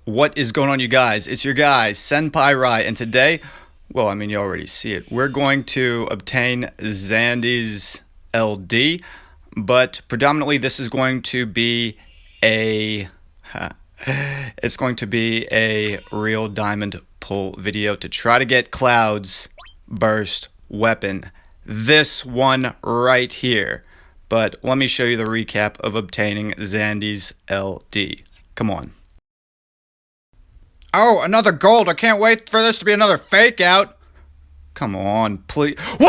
What is going on, you guys? It's your guy, Senpai Rai, and today, well, I mean, you already see it. We're going to obtain Xande's LD, but predominantly this is going to be a, it's going to be a real diamond pull video to try to get Cloud's burst weapon. This one right here. But let me show you the recap of obtaining Xande's LD. Come on. Oh, another gold. I can't wait for this to be another fake out. Come on, please. Woo!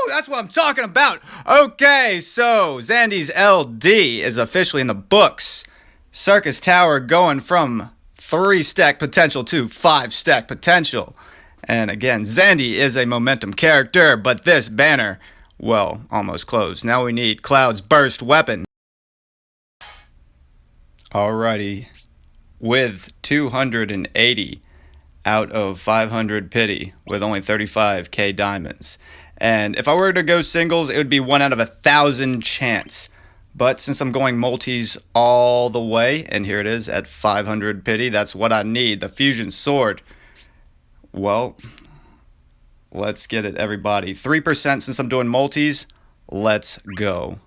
That's what I'm talking about. Okay, so Xande's LD is officially in the books. Circus Tower going from 3-stack potential to 5-stack potential. And again, Xande is a momentum character, but this banner, well, almost closed. Now we need Cloud's burst weapon. Alrighty. With 280 out of 500 pity with only 35k diamonds. And if I were to go singles, it would be 1 out of 1,000 chance. But since I'm going multis all the way, and here it is at 500 pity, that's what I need, the fusion sword. Well, let's get it, everybody. 3% since I'm doing multis. Let's go.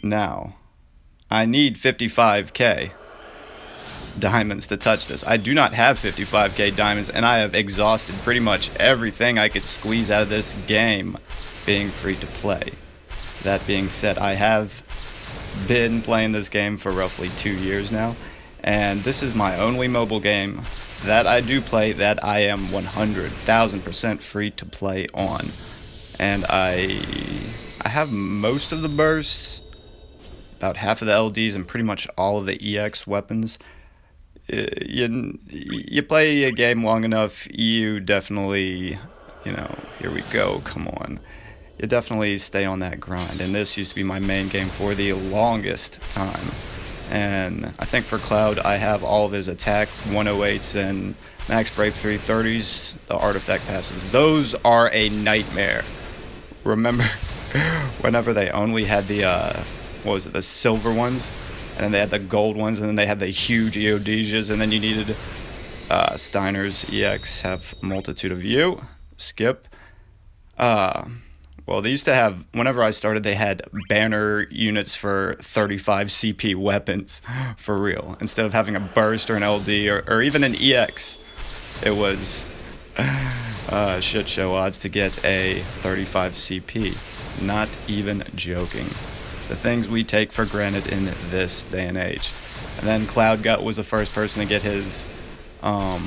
Now, I need 55k diamonds to touch this. I do not have 55k diamonds, and I have exhausted pretty much everything I could squeeze out of this game being free to play. That being said, I have been playing this game for roughly 2 years now, and this is my only mobile game that I do play that I am 100,000% free to play on. And I have most of the bursts, about half of the LDs, and pretty much all of the EX weapons. You play a game long enough, you definitely, here we go, come on. You definitely stay on that grind, and this used to be my main game for the longest time. And I think for Cloud, I have all of his attack 108s and max brave 330s, the artifact passives. Those are a nightmare. Remember whenever they only had the, the silver ones? And then they had the gold ones, and then they had the huge Eodesias, and then you needed Steiner's EX, have a multitude of you. Skip. Well, they used to have, whenever I started, they had banner units for 35 CP weapons, for real. Instead of having a burst or an LD or even an EX, it was shit show odds to get a 35 CP. Not even joking. The things we take for granted in this day and age. And then Cloud was the first person to get his Warlight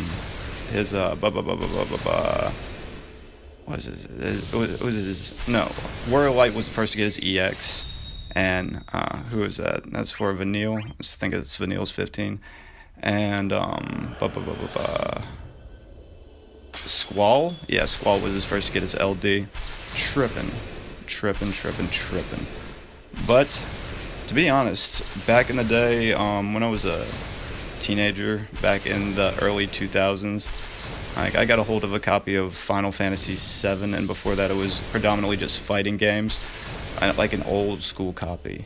was the first to get his EX, and who is that? That's for Vanille. I think it's Vanille's 15, and Squall. Yeah, Squall was his first to get his LD. Trippin'. But, to be honest, back in the day, when I was a teenager, back in the early 2000s, I got a hold of a copy of Final Fantasy VII, and before that it was predominantly just fighting games, like an old school copy.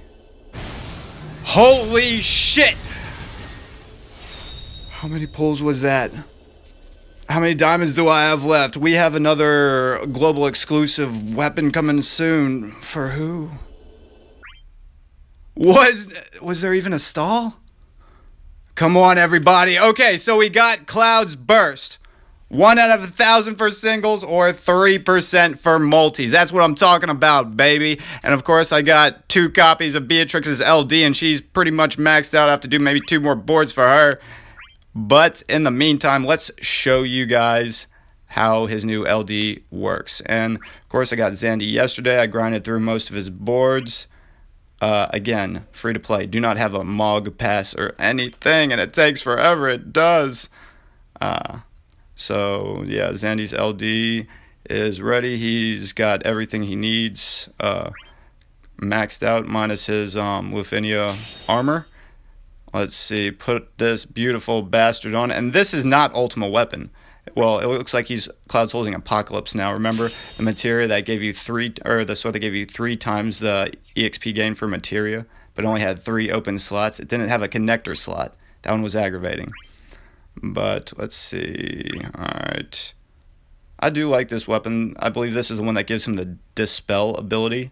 Holy shit! How many pulls was that? How many diamonds do I have left? We have another global exclusive weapon coming soon. For who? Was there even a stall? Come on, everybody. Okay, so we got Cloud's burst. 1 out of 1,000 for singles or 3% for multis. That's what I'm talking about, baby. And of course, I got 2 copies of Beatrix's LD, and she's pretty much maxed out. I have to do maybe 2 more boards for her. But in the meantime, let's show you guys how his new LD works. And of course, I got Xande yesterday. I grinded through most of his boards. Again, free to play. Do not have a MOG pass or anything, and it takes forever. It does. So yeah, Xande's LD is ready. He's got everything he needs, maxed out minus his Lufinia armor. Let's see, put this beautiful bastard on, and this is not Ultima Weapon. Well, it looks like Cloud's holding Apocalypse now. Remember the materia that gave you the sword that gave you 3 times the EXP gain for materia, but only had 3 open slots. It didn't have a connector slot. That one was aggravating. But let's see. Alright. I do like this weapon. I believe this is the one that gives him the Dispel ability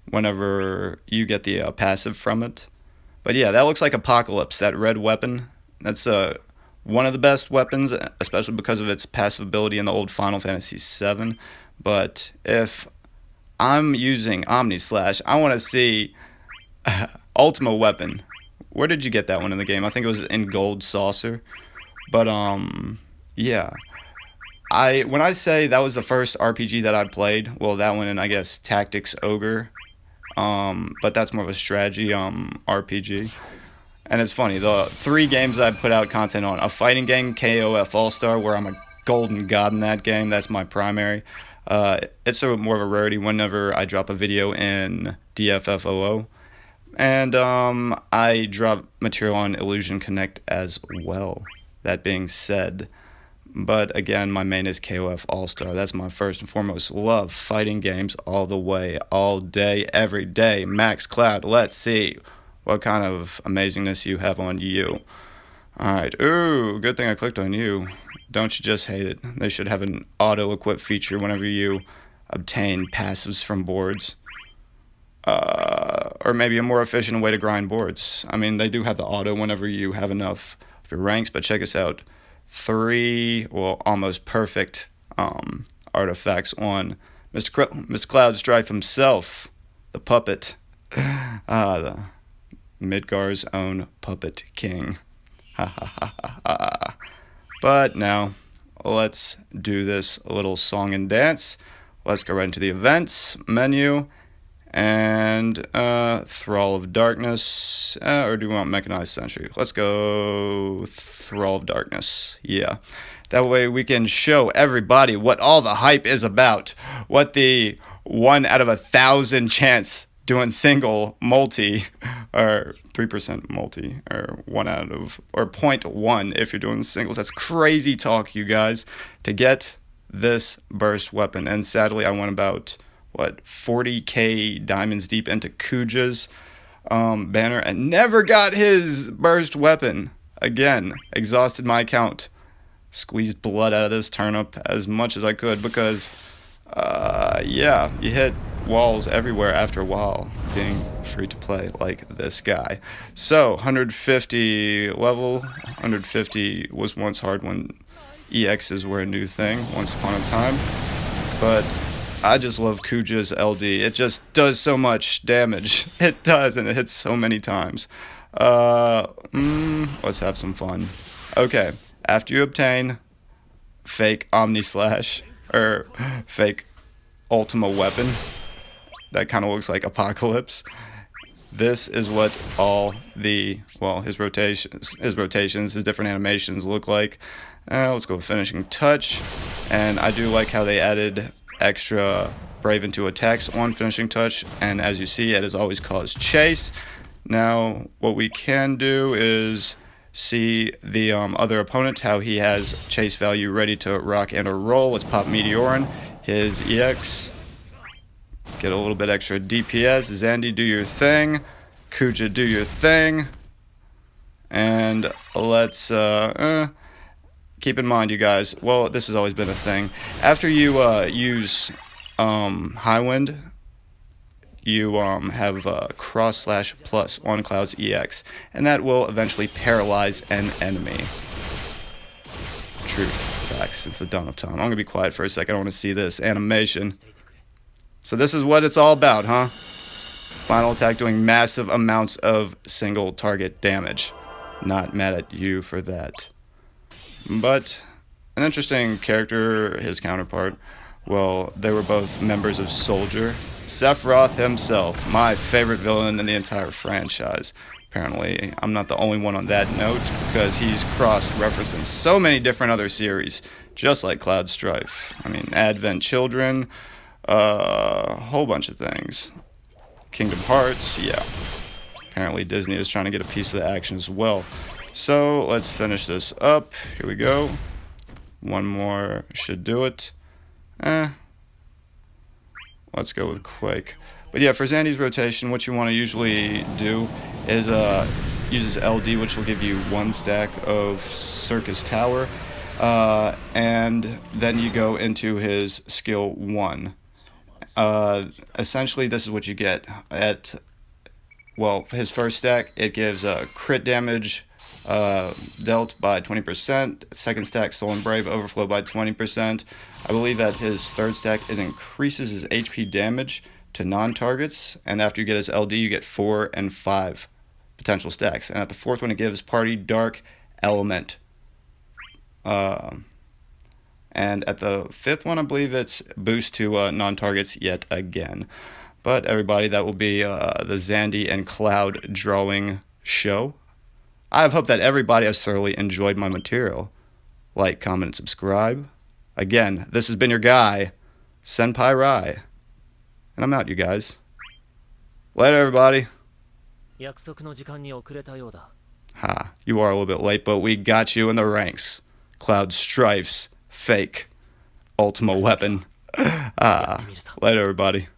whenever you get the passive from it. But yeah, that looks like Apocalypse, that red weapon. That's one of the best weapons, especially because of its passive ability in the old Final Fantasy VII. But if I'm using Omni Slash, I want to see Ultima Weapon. Where did you get that one in the game? I think it was in Gold Saucer. But yeah. When I say that was the first RPG that I played, well, that one and I guess Tactics Ogre. But that's more of a strategy RPG. And it's funny, the 3 games I put out content on: a fighting game, KOF All-Star, where I'm a golden god in that game. That's my primary. It's more of a rarity whenever I drop a video in DFFOO. And I drop material on Illusion Connect as well. That being said, but again, my main is KOF All-Star. That's my first and foremost love. Fighting games all the way, all day, every day. Max Cloud, let's see what kind of amazingness you have on you. Alright, ooh, good thing I clicked on you. Don't you just hate it? They should have an auto-equip feature whenever you obtain passives from boards. Or maybe a more efficient way to grind boards. I mean, they do have the auto whenever you have enough of your ranks, but check us out. 3, well, almost perfect artifacts on Mr. Cloud Strife himself, the puppet. The Midgar's own Puppet King. Ha ha ha ha ha. But now, let's do this little song and dance. Let's go right into the events menu. And Thrall of Darkness, or do we want Mechanized Sentry? Let's go Thrall of Darkness, yeah. That way we can show everybody what all the hype is about, what the 1 out of 1,000 chance doing single multi, or 3% multi, or 1 out of, or 0.1 if you're doing singles. That's crazy talk, you guys, to get this burst weapon. And sadly, I went about 40k diamonds deep into Kuja's banner and never got his burst weapon. Again, exhausted my account, squeezed blood out of this turnip as much as I could because yeah, you hit walls everywhere after a while being free to play like this guy. So 150 level, 150 was once hard when EXs were a new thing once upon a time, but I just love Kuja's LD. It just does so much damage. It does, and it hits so many times. Let's have some fun. Okay, after you obtain fake Omni Slash, or fake Ultima Weapon, that kind of looks like Apocalypse. This is what all the, well, his rotations, his different animations look like. Let's go with Finishing Touch, and I do like how they added extra Brave into attacks on Finishing Touch, and as you see, it has always caused chase. Now, what we can do is see the other opponent, how he has chase value ready to rock and or roll. Let's pop Meteorin, his EX, get a little bit extra DPS. Xande, do your thing. Kuja, do your thing. And let's keep in mind, you guys, well, this has always been a thing. After you use High Wind, you have cross/plus on Cloud's EX, and that will eventually paralyze an enemy. Truth, facts, since the dawn of time. I'm going to be quiet for a second. I want to see this animation. So this is what it's all about, huh? Final attack doing massive amounts of single target damage. Not mad at you for that. But an interesting character, his counterpart, well, they were both members of Soldier. Sephiroth himself, my favorite villain in the entire franchise. Apparently, I'm not the only one on that note, because he's cross-referenced in so many different other series, just like Cloud Strife. I mean, Advent Children, a whole bunch of things. Kingdom Hearts, yeah. Apparently Disney is trying to get a piece of the action as well. So let's finish this up. Here we go. One more should do it. Let's go with Quake. But yeah, for Xande's rotation, what you want to usually do is uses LD, which will give you 1 stack of Circus Tower. And then you go into his skill 1. Essentially, this is what you get at, well, his first stack. It gives crit damage dealt by 20%. Second stack, Stolen Brave Overflow by 20%. I believe at his third stack, it increases his HP damage to non-targets. And after you get his LD, you get 4 and 5 potential stacks. And at the fourth one, it gives Party Dark Element. And at the fifth one, I believe it's boost to non-targets yet again. But everybody, that will be the Xande and Cloud drawing show. I hope that everybody has thoroughly enjoyed my material. Like, comment, and subscribe. Again, this has been your guy, Senpai Rai. And I'm out, you guys. Later, everybody. Ha, you are a little bit late, but we got you in the ranks. Cloud Strife's fake Ultima weapon. Later, everybody.